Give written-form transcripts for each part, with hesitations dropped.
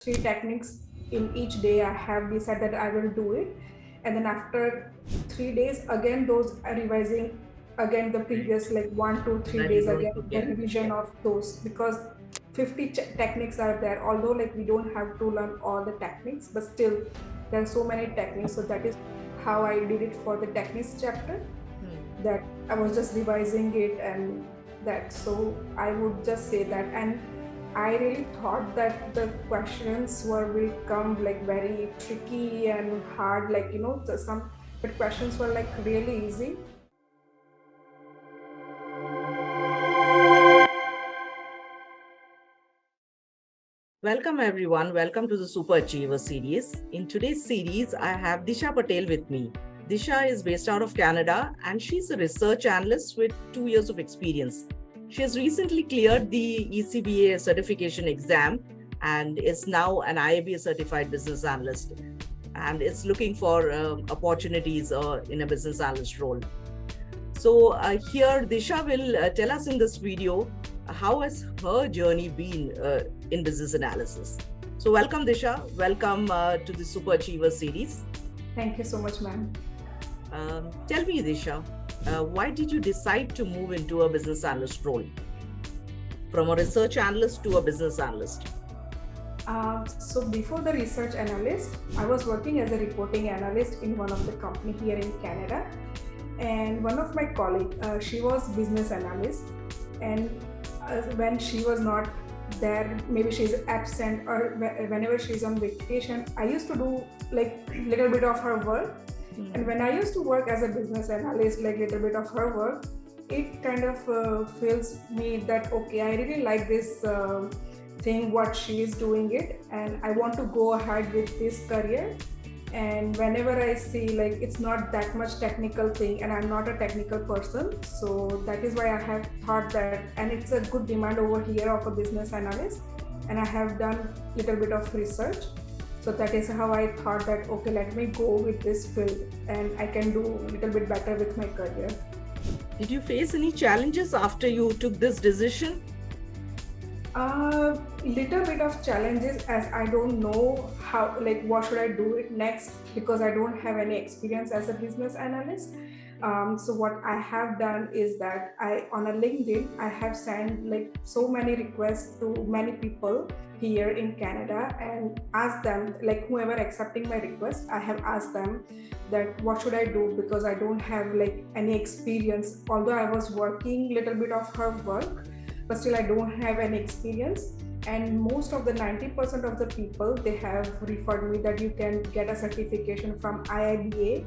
three techniques in each day. I have decided that I will do it, and then after 3 days again, those are revising again the Right. previous like 1 to 3 days Then you again don't the forget. revision Yeah. of those, because 50 techniques are there, although like we don't have to learn all the techniques, but still there are so many techniques. So that is how I did it for the techniques chapter, Hmm. that I was just revising it, and that, so I would just say that. And I really thought that the questions will come like very tricky and hard, like some, but questions were like really easy. Welcome everyone. Welcome to the Super Achiever series. In today's series, I have Disha Patel with me. Disha is based out of Canada and she's a research analyst with 2 years of experience. She has recently cleared the ECBA certification exam and is now an IIBA Certified Business Analyst and is looking for opportunities in a business analyst role. So here Disha will tell us in this video how has her journey been in business analysis. So welcome Disha, welcome to the Super Achiever series. Thank you so much, ma'am. Tell me Disha, why did you decide to move into a business analyst role? From a research analyst to a business analyst. So before the research analyst, I was working as a reporting analyst in one of the company here in Canada. And one of my colleague, she was business analyst, and when she was not there, maybe she's absent or whenever she's on vacation, I used to do like little bit of her work. And when I used to work as a business analyst, like little bit of her work, it kind of feels me that okay, I really like this thing what she is doing it, and I want to go ahead with this career. And whenever I see like it's not that much technical thing, and I'm not a technical person, so that is why I have thought that, and it's a good demand over here of a business analyst, and I have done little bit of research. So that is how I thought that okay, let me go with this field and I can do a little bit better with my career. Did you face any challenges after you took this decision? Little bit of challenges, as I don't know how, like what should I do it next, because I don't have any experience as a business analyst. So what I have done is that I, on a LinkedIn, I have sent like so many requests to many people here in Canada and asked them, like whoever accepting my request, I have asked them that what should I do, because I don't have like any experience, although I was working little bit of her work, but still I don't have any experience. And most of the 90% of the people, they have referred me that you can get a certification from IIBA,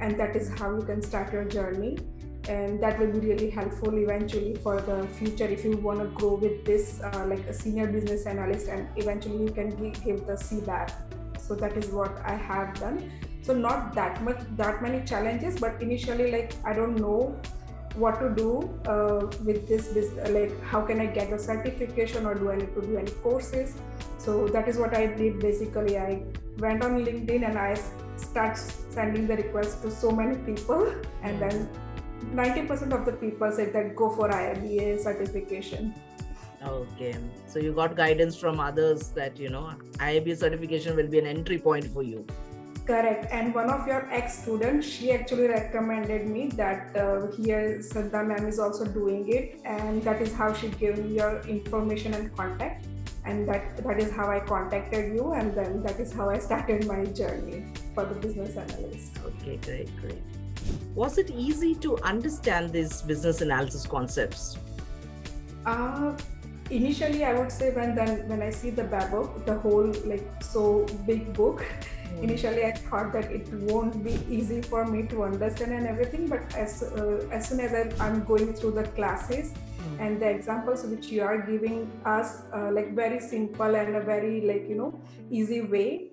and that is how you can start your journey. And that will be really helpful eventually for the future if you want to grow with this like a senior business analyst, and eventually you can give the CBAP. So that is what I have done. So not that many challenges, but initially like I don't know what to do with this business, like how can I get the certification, or do I need to do any courses. So that is what I did. Basically I went on LinkedIn and I start sending the request to so many people, and then 90% of the people said that go for IIBA certification. Okay, so you got guidance from others that IIBA certification will be an entry point for you. Correct. And one of your ex-students, she actually recommended me that here Sadha ma'am is also doing it, and that is how she gave me your information and contact, and that is how I contacted you, and then that is how I started my journey for the business analyst. Okay, great. Was it easy to understand these business analysis concepts? Uh, Initially, I would say when I see the book, the whole like so big book, initially I thought that it won't be easy for me to understand and everything. But as soon as I'm going through the classes and the examples which you are giving us, like very simple and a very like easy way.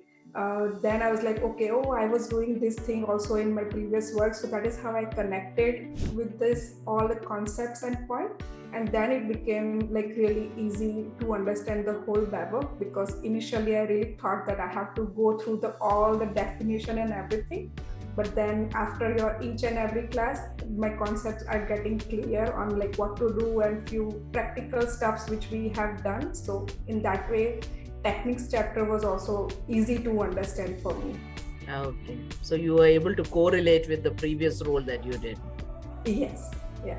Then I was like, okay, oh, I was doing this thing also in my previous work. So that is how I connected with this, all the concepts and point. And then it became like really easy to understand the whole book, because initially I really thought that I have to go through all the definition and everything. But then after your each and every class, my concepts are getting clear on like what to do and few practical stuffs which we have done. So in that way, techniques chapter was also easy to understand for me. Okay. So you were able to correlate with the previous role that you did. Yes, yeah.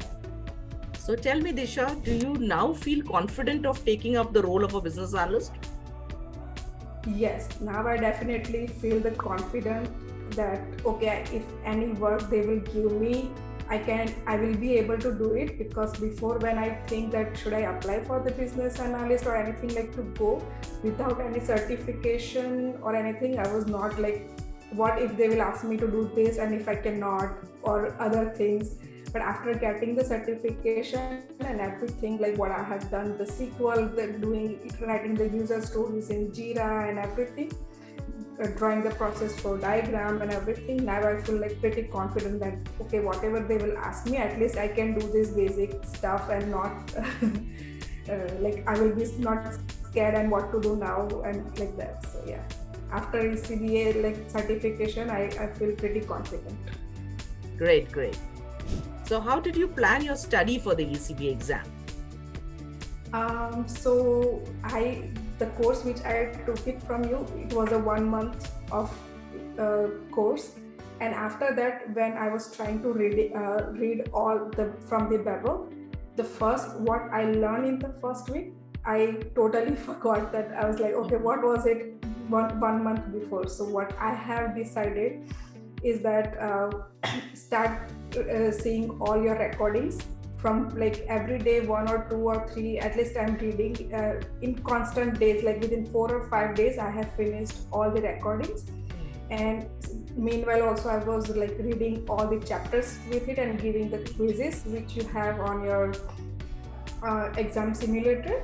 So tell me, Disha, do you now feel confident of taking up the role of a business analyst? Yes, now I definitely feel the confident that okay, if any work they will give me, I will be able to do it, because before, when I think that should I apply for the business analyst or anything, like to go without any certification or anything, I was not like, what if they will ask me to do this and if I cannot, or other things. But after getting the certification and everything, like what I have done, the SQL, writing the user stories in Jira and everything, drawing the process flow diagram and everything, now I feel like pretty confident that okay, whatever they will ask me, at least I can do this basic stuff and not like I will be not scared and what to do now and like that. So yeah, after ECBA like certification, I feel pretty confident. Great, great. So how did you plan your study for the ECB exam? So the course which I took it from you, it was a 1 month of course, and after that, when I was trying to read all the from the Bible, the first what I learned in the first week, I totally forgot that. I was like, okay, what was it one month before? So what I have decided is that start seeing all your recordings from like every day, 1 or 2 or 3, at least I'm reading in constant days, like within 4 or 5 days I have finished all the recordings. And meanwhile also I was like reading all the chapters with it and giving the quizzes which you have on your exam simulator.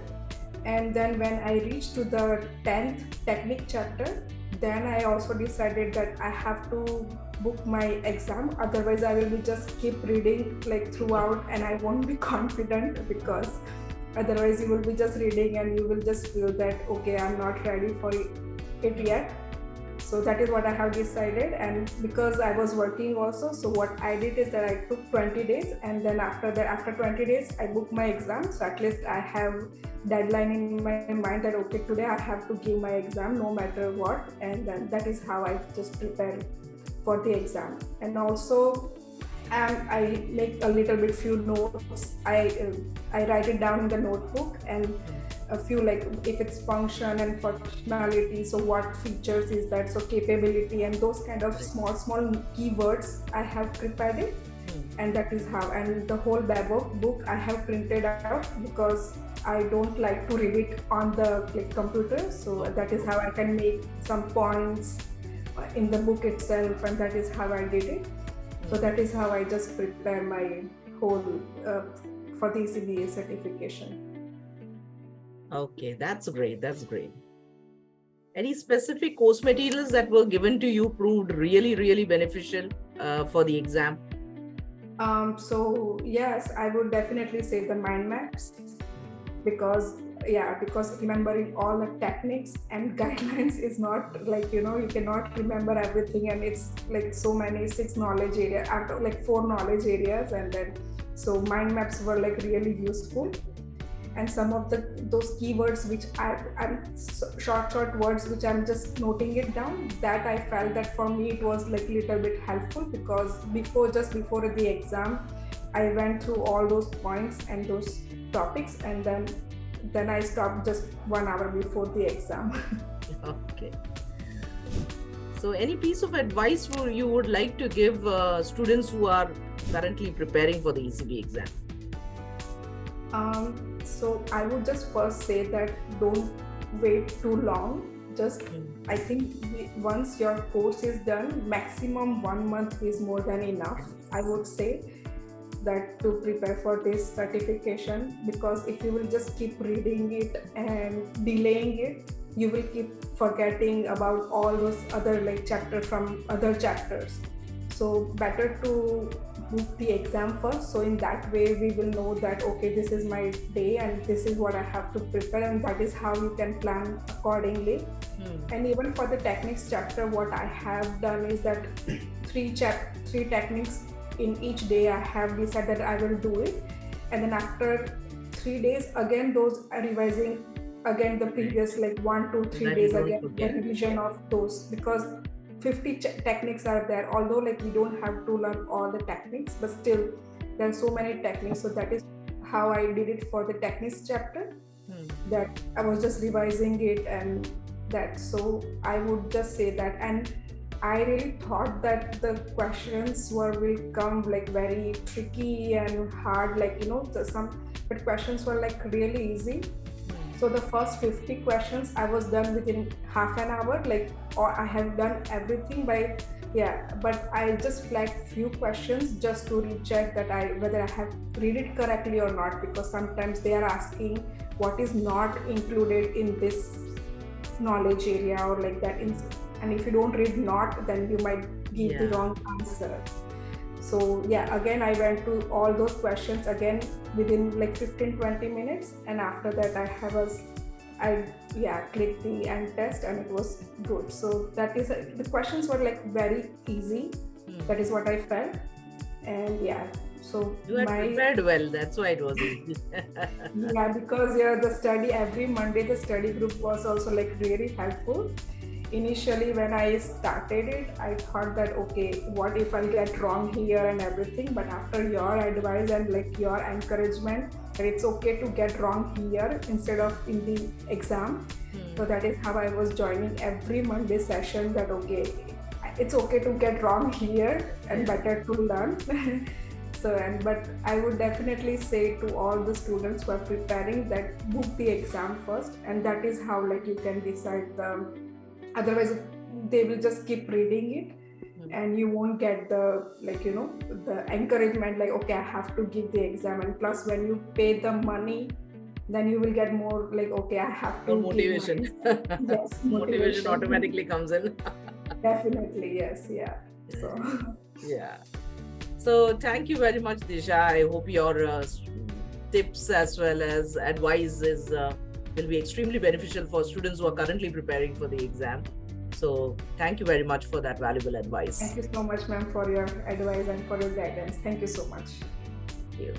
And then when I reached to the 10th technique chapter, then I also decided that I have to book my exam, otherwise I will be just keep reading like throughout and I won't be confident, because otherwise you will be just reading and you will just feel that okay, I'm not ready for it yet. So that is what I have decided. And because I was working also, so what I did is that I took 20 days, and then after that, after 20 days I booked my exam. So at least I have deadline in my mind that okay, today I have to give my exam no matter what. And then that is how I just prepare for the exam. And also I make a little bit few notes. I write it down in the notebook, and a few like if it's function and functionality, so what features is that, so capability and those kind of small keywords I have prepared it. And that is how, and the whole book I have printed out, because I don't like to read it on the like computer. So that is how I can make some points in the book itself, and that is how I did it. So that is how I just prepare my whole for the IIBA certification. Okay, that's great. That's great. Any specific course materials that were given to you proved really, really beneficial for the exam? So yes, I would definitely say the mind maps, because remembering all the techniques and guidelines is not like, you cannot remember everything, and it's like so many 6 knowledge areas, after like 4 knowledge areas, and then so mind maps were like really useful. And some of those keywords which I'm short words which I'm just noting it down, that I felt that for me it was like little bit helpful, because before the exam I went through all those points and those topics, and then I stopped just 1 hour before the exam. Okay. So any piece of advice you would like to give students who are currently preparing for the ECB exam? So I would just first say that don't wait too long. Just I think once your course is done, maximum 1 month is more than enough, I would say, that to prepare for this certification. Because if you will just keep reading it and delaying it, you will keep forgetting about all those other like chapters from other chapters. So better to book the exam first, so in that way we will know that okay, this is my day and this is what I have to prepare, and that is how you can plan accordingly. And even for the techniques chapter, what I have done is that three techniques in each day I have decided I will do it, and then after 3 days again those are revising again the previous like 1 to 3 That you days don't again the forget. revision of those, because 50 techniques are there, although like we don't have to learn all the techniques, but still there are so many techniques. So that is how I did it for the techniques chapter, that I was just revising it, and that, so I would just say that. And I really thought that the questions will come like very tricky and hard, like but questions were like really easy. So the first 50 questions I was done within half an hour, like, or I have done everything by, but I just flagged few questions just to recheck that whether I have read it correctly or not, because sometimes they are asking what is not included in this knowledge area or like that. And if you don't read not, then you might give the wrong answer. So again I went to all those questions again within like 15-20 minutes, and after that I clicked the end test, and it was good. So that is the questions were like very easy. That is what I felt. And so you had prepared well, that's why it was easy. Because the study every Monday, the study group was also like really helpful. Initially when I started it, I thought that okay, what if I'll get wrong here and everything, but after your advice and like your encouragement that it's okay to get wrong here instead of in the exam, so that is how I was joining every Monday session, that okay, it's okay to get wrong here and better to learn. But I would definitely say to all the students who are preparing that book the exam first, and that is how like you can decide otherwise they will just keep reading it, and you won't get the the encouragement like okay, I have to give the exam. And plus when you pay the money, then you will get more like okay, I have to motivation. Yes, motivation automatically comes in. Definitely, yes. So thank you very much, Disha. I hope your tips as well as advice will be extremely beneficial for students who are currently preparing for the exam. So thank you very much for that valuable advice. Thank you so much, ma'am, for your advice and for your guidance. Thank you so much. Thank you.